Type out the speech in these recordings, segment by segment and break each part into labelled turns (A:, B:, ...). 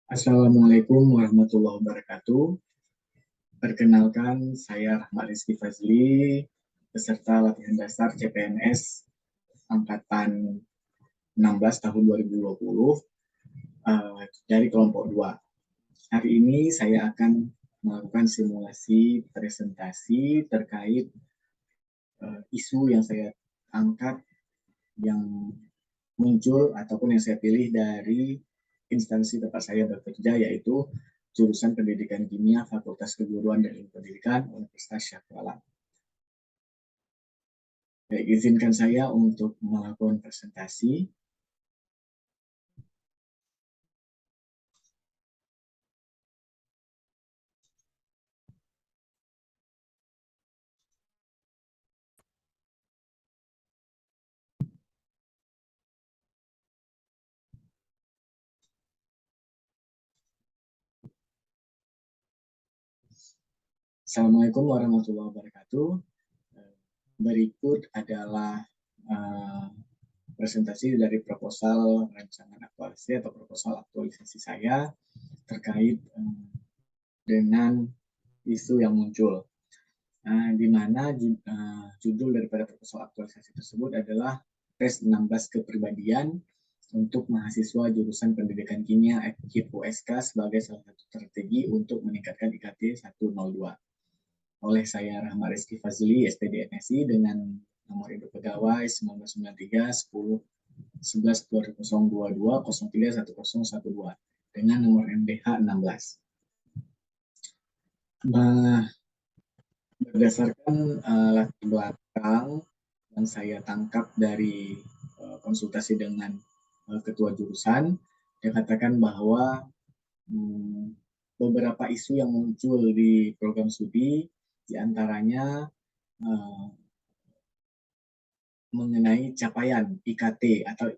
A: Assalamualaikum warahmatullahi wabarakatuh. Perkenalkan, saya Rahmat Rizky Fazli, peserta latihan dasar CPNS Angkatan 16 tahun 2020 dari kelompok 2. Hari ini saya akan melakukan simulasi presentasi terkait isu yang saya angkat yang muncul ataupun yang saya pilih dari instansi tempat saya bekerja, yaitu jurusan Pendidikan Kimia Fakultas Keguruan dan Ilmu Pendidikan Universitas Syarif Alam. Baik, izinkan saya untuk melakukan presentasi. Assalamualaikum warahmatullahi wabarakatuh. Berikut adalah presentasi dari proposal rancangan aktualisasi atau proposal aktualisasi saya terkait dengan isu yang muncul. Di mana judul daripada proposal aktualisasi tersebut adalah tes 16 kepribadian untuk mahasiswa jurusan Pendidikan Kimia FKIP USK sebagai salah satu strategi untuk meningkatkan IKT 102. Oleh saya Rahmat Rizky Fazli, SPD MSI dengan nomor induk pegawai 1993 10 11 2022 03 1012 dengan nomor MDH 16. Berdasarkan latar belakang yang saya tangkap dari konsultasi dengan ketua jurusan, dia katakan bahwa beberapa isu yang muncul di program studi, diantaranya mengenai capaian IKT atau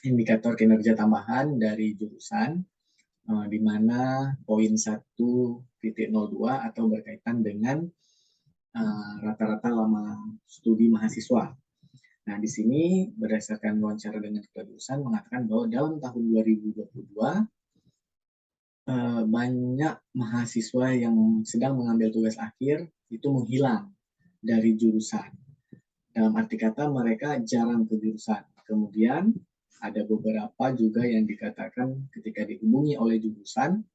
A: indikator kinerja tambahan dari jurusan, di mana poin 1.02 atau berkaitan dengan rata-rata lama studi mahasiswa. Nah, di sini berdasarkan wawancara dengan ketua jurusan mengatakan bahwa dalam tahun 2022 banyak mahasiswa yang sedang mengambil tugas akhir itu menghilang dari jurusan. Dalam arti kata mereka jarang ke jurusan. Kemudian ada beberapa juga yang dikatakan ketika dihubungi oleh jurusan,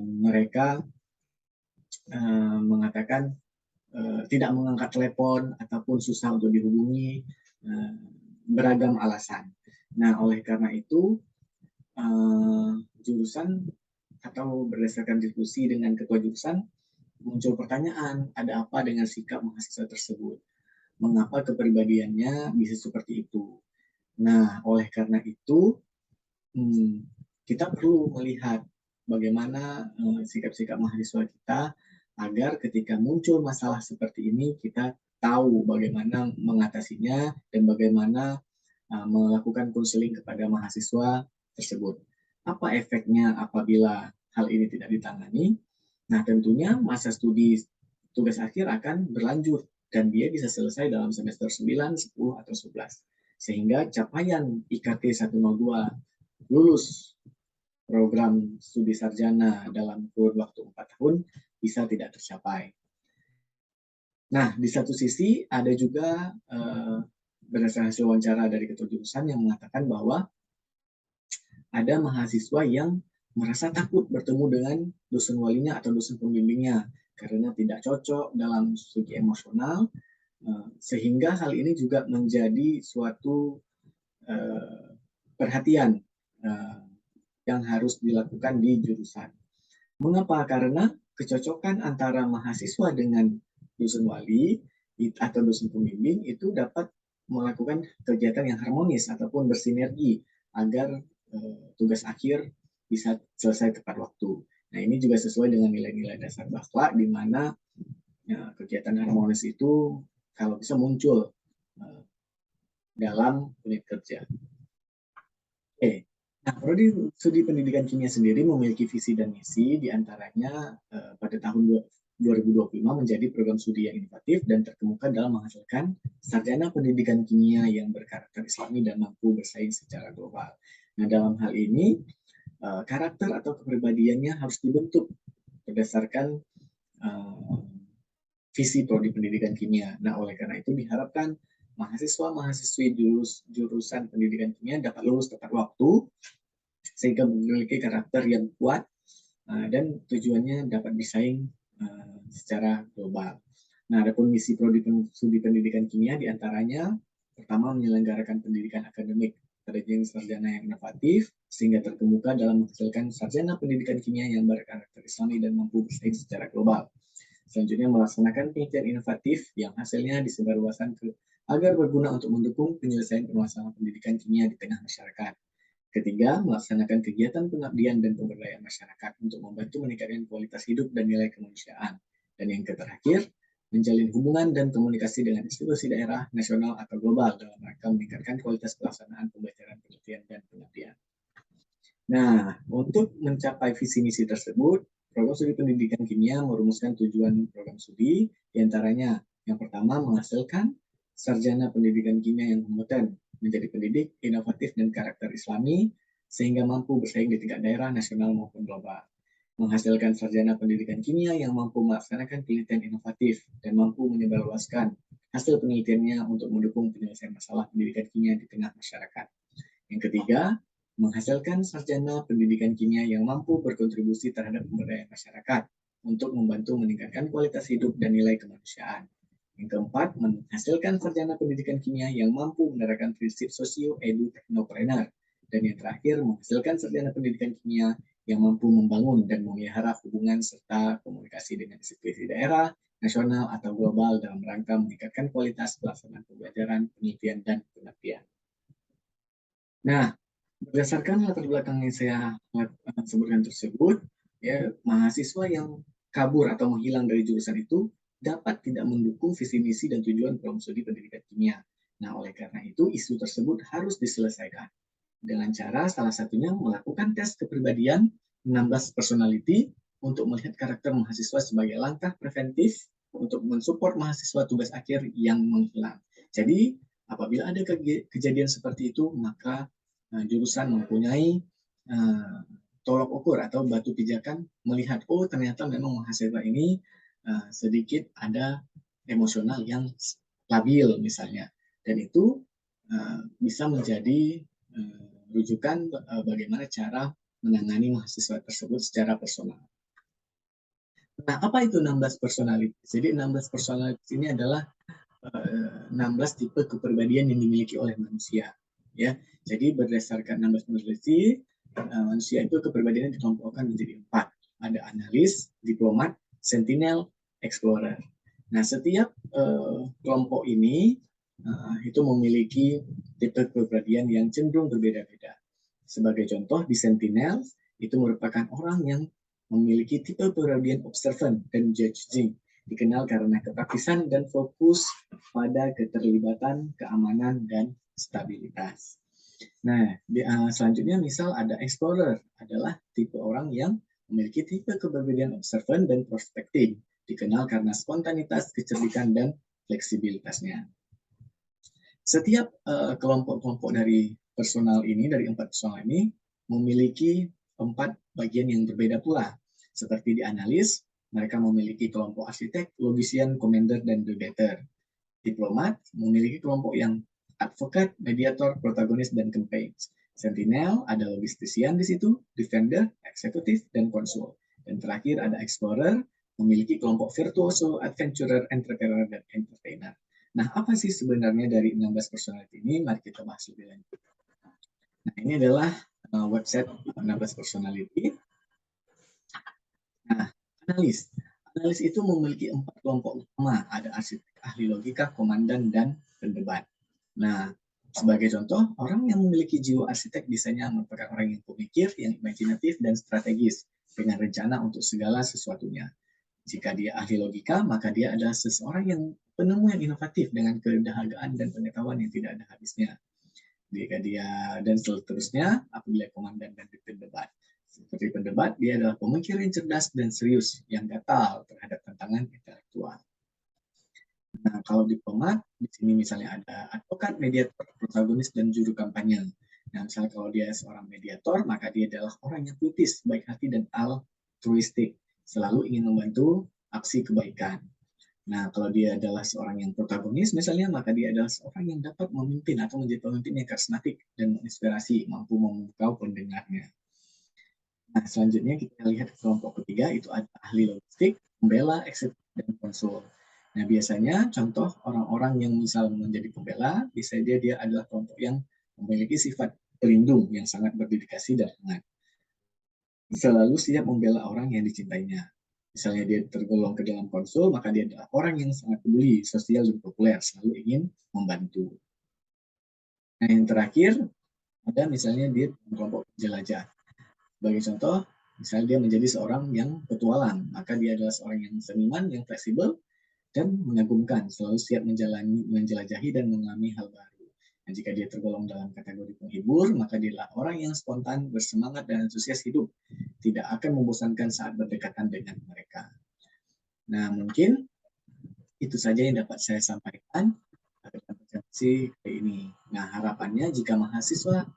A: mereka mengatakan tidak mengangkat telepon ataupun susah untuk dihubungi, beragam alasan. Nah, oleh karena itu jurusan atau berdasarkan diskusi dengan ketua jurusan muncul pertanyaan, ada apa dengan sikap mahasiswa tersebut? Mengapa kepribadiannya bisa seperti itu? Nah, oleh karena itu kita perlu melihat bagaimana sikap-sikap mahasiswa kita agar ketika muncul masalah seperti ini kita tahu bagaimana mengatasinya dan bagaimana melakukan konseling kepada mahasiswa tersebut. Apa efeknya apabila hal ini tidak ditangani? Nah, tentunya masa studi tugas akhir akan berlanjut dan dia bisa selesai dalam semester 9, 10, atau 11. Sehingga capaian IKT 102 lulus program studi sarjana dalam kurun waktu 4 tahun bisa tidak tercapai. Nah, di satu sisi ada juga berdasarkan hasil wawancara dari ketua jurusan yang mengatakan bahwa ada mahasiswa yang merasa takut bertemu dengan dosen walinya atau dosen pembimbingnya karena tidak cocok dalam segi emosional, sehingga hal ini juga menjadi suatu perhatian yang harus dilakukan di jurusan. Mengapa? Karena kecocokan antara mahasiswa dengan dosen wali atau dosen pembimbing itu dapat melakukan kegiatan yang harmonis ataupun bersinergi agar tugas akhir bisa selesai tepat waktu. Nah, ini juga sesuai dengan nilai-nilai dasar BAKLA, di mana kegiatan harmonis itu kalau bisa muncul dalam unit kerja. Nah, Prodi Studi Pendidikan Kimia sendiri memiliki visi dan misi, diantaranya pada tahun 2025 menjadi program studi yang inovatif dan terkemuka dalam menghasilkan sarjana pendidikan kimia yang berkarakter islami dan mampu bersaing secara global. Nah, dalam hal ini, karakter atau kepribadiannya harus dibentuk berdasarkan visi prodi pendidikan kimia. Nah, oleh karena itu diharapkan mahasiswa-mahasiswi jurusan pendidikan kimia dapat lulus tepat waktu, sehingga memiliki karakter yang kuat dan tujuannya dapat bersaing secara global. Nah, adapun misi prodi studi pendidikan kimia diantaranya pertama menyelenggarakan pendidikan akademik pada jenis sarjana yang inovatif sehingga terkemuka dalam menghasilkan sarjana pendidikan kimia yang berkarakter Islami dan mampu bersaing secara global. Selanjutnya melaksanakan penelitian inovatif yang hasilnya disebarluaskan agar berguna untuk mendukung penyelesaian permasalahan pendidikan kimia di tengah masyarakat. Ketiga, melaksanakan kegiatan pengabdian dan pemberdayaan masyarakat untuk membantu meningkatkan kualitas hidup dan nilai kemanusiaan. Dan yang terakhir, menjalin hubungan dan komunikasi dengan institusi daerah, nasional, atau global dalam rangka meningkatkan kualitas pelaksanaan pembelajaran, penelitian, dan pengabdian. Nah, untuk mencapai visi misi tersebut, program studi pendidikan kimia merumuskan tujuan program studi, diantaranya yang pertama menghasilkan sarjana pendidikan kimia yang kompeten, menjadi pendidik, inovatif, dan karakter Islami, sehingga mampu bersaing di tingkat daerah, nasional, maupun global. Menghasilkan sarjana pendidikan kimia yang mampu melaksanakan penelitian inovatif dan mampu menyebarluaskan hasil penelitiannya untuk mendukung penyelesaian masalah pendidikan kimia di tengah masyarakat. Yang ketiga, menghasilkan sarjana pendidikan kimia yang mampu berkontribusi terhadap pemberdayaan masyarakat untuk membantu meningkatkan kualitas hidup dan nilai kemanusiaan. Yang keempat, menghasilkan sarjana pendidikan kimia yang mampu menerapkan prinsip sosio-edu-teknopreneur. Dan yang terakhir, menghasilkan sarjana pendidikan kimia yang mampu membangun dan memelihara hubungan serta komunikasi dengan institusi daerah, nasional, atau global dalam rangka meningkatkan kualitas pelaksanaan pembelajaran, penelitian, dan pengabdian. Nah, berdasarkan latar belakang yang saya sebutkan tersebut, ya, mahasiswa yang kabur atau menghilang dari jurusan itu dapat tidak mendukung visi misi dan tujuan program studi pendidikan kimia. Nah, oleh karena itu isu tersebut harus diselesaikan dengan cara salah satunya melakukan tes kepribadian 16 personality untuk melihat karakter mahasiswa sebagai langkah preventif untuk mensupport mahasiswa tugas akhir yang menghilang. Jadi, apabila ada kejadian seperti itu, maka jurusan mempunyai tolok ukur atau batu pijakan melihat, oh ternyata memang mahasiswa ini sedikit ada emosional yang labil misalnya. Dan itu bisa menjadi rujukan bagaimana cara menangani mahasiswa tersebut secara personal. Nah, apa itu 16 personality? Jadi 16 personality ini adalah 16 tipe kepribadian yang dimiliki oleh manusia. Ya, jadi berdasarkan 16 personality, manusia itu kepribadiannya dikelompokkan menjadi 4. Ada analis, diplomat, sentinel, explorer. Nah, setiap kelompok ini itu memiliki tipe kepribadian yang cenderung berbeda-beda. Sebagai contoh, di sentinel itu merupakan orang yang memiliki tipe kepribadian observant dan judging, dikenal karena kepraktisan dan fokus pada keterlibatan, keamanan, dan stabilitas. Nah, selanjutnya misal ada explorer, adalah tipe orang yang memiliki tipe kepribadian observant dan prospektif, dikenal karena spontanitas, kecerdikan, dan fleksibilitasnya. Setiap kelompok-kelompok dari personal ini, dari 4 personal ini, memiliki 4 bagian yang berbeda pula. Seperti di analis, mereka memiliki kelompok arsitek, logician, commander, dan debater. Diplomat memiliki kelompok yang advokat, mediator, protagonis, dan campaign. Sentinel ada logistician di situ, defender, eksekutif, dan konsul. Dan terakhir ada explorer, memiliki kelompok virtuoso, adventurer, entrepreneur, dan entertainer. Nah, apa sih sebenarnya dari 16 personality ini? Mari kita bahas lebih lanjut. Nah, ini adalah website 16 personality. Nah, analis. Analis itu memiliki 4 kelompok utama. Ada arsitek, ahli logika, komandan, dan pendebat. Nah, sebagai contoh, orang yang memiliki jiwa arsitek biasanya merupakan orang yang pemikir, yang imajinatif, dan strategis, dengan rencana untuk segala sesuatunya. Jika dia ahli logika, maka dia adalah seseorang yang penemu yang inovatif dengan kedahagaan dan pengetahuan yang tidak ada habisnya. Jika dia dan seterusnya, apabila komandan dan pendebat. Seperti pendebat, dia adalah pemikir yang cerdas dan serius, yang gatal terhadap tantangan intelektual. Nah, kalau diplomat, di sini misalnya ada advokat, mediator, protagonis, dan juru kampanye. Nah, misalnya kalau dia seorang mediator, maka dia adalah orang yang puitis, baik hati, dan altruistik, selalu ingin membantu aksi kebaikan. Nah, kalau dia adalah seorang yang protagonis misalnya, maka dia adalah seorang yang dapat memimpin atau menjadi pemimpin yang karismatik dan menginspirasi, mampu memukau pendengarnya. Nah, selanjutnya kita lihat kelompok ketiga, itu ada ahli logistik, pembela, eksekutif, dan konsul. Nah, biasanya contoh orang-orang yang misal menjadi pembela, bisa dia adalah kelompok yang memiliki sifat pelindung yang sangat berdedikasi dan hangat. Selalu siap membela orang yang dicintainya. Misalnya dia tergolong ke dalam konsul, maka dia adalah orang yang sangat peduli, sosial, dan populer, selalu ingin membantu. Nah, yang terakhir, ada misalnya dia kelompok jelajah. Sebagai contoh, misalnya dia menjadi seorang yang petualang, maka dia adalah seorang yang seniman, yang fleksibel, dan mengagumkan, selalu siap menjelajahi dan mengalami hal baru. Dan jika dia tergolong dalam kategori penghibur, maka dia adalah orang yang spontan, bersemangat, dan antusias hidup. Tidak akan membosankan saat berdekatan dengan mereka. Nah, mungkin itu saja yang dapat saya sampaikan dalam presentasi kali ini. Nah, harapannya jika mahasiswa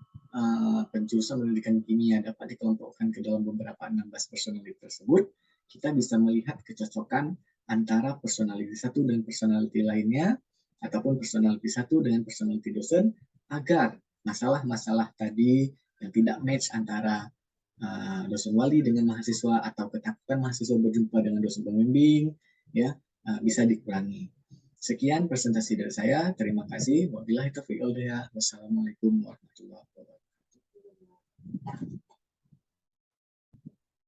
A: penjurusan pendidikan kimia dapat dikelompokkan ke dalam beberapa 16 personality tersebut, kita bisa melihat kecocokan antara personality satu dan personality lainnya, ataupun personality satu dengan personality dosen, agar masalah-masalah tadi yang tidak match antara dosen wali dengan mahasiswa atau ketakutan mahasiswa berjumpa dengan dosen pembimbing, ya bisa dikurangi. Sekian presentasi dari saya. Terima kasih. Wabillahi taufiq wal hidayah. Wassalamualaikum warahmatullahi wabarakatuh.